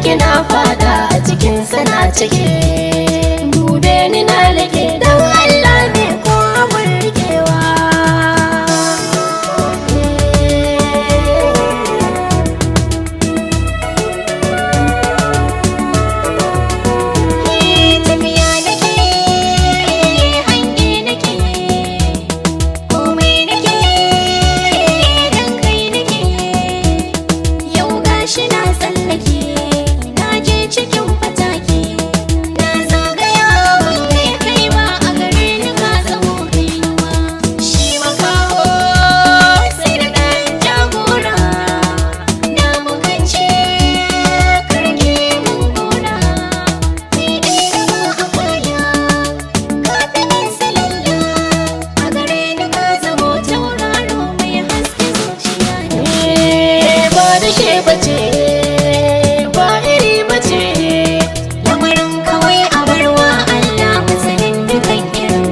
kina fada a cikin sana cike dube ni na lake dan Allah ne ko abun rikewa bace ba iri bace lamarin kawai a barwa Allah masanin dukan irin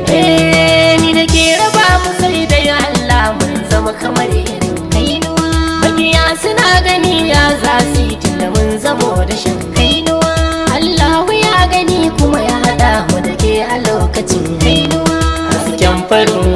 ni da ke raba mu sai dai Allah mun zama kamar irin kainuwa makiya suna gani ya za su yi tunda mun zamo da shan kainuwa Allah ya gani kuma ya haɗa mu da ke a lokacin kainuwa hasken farin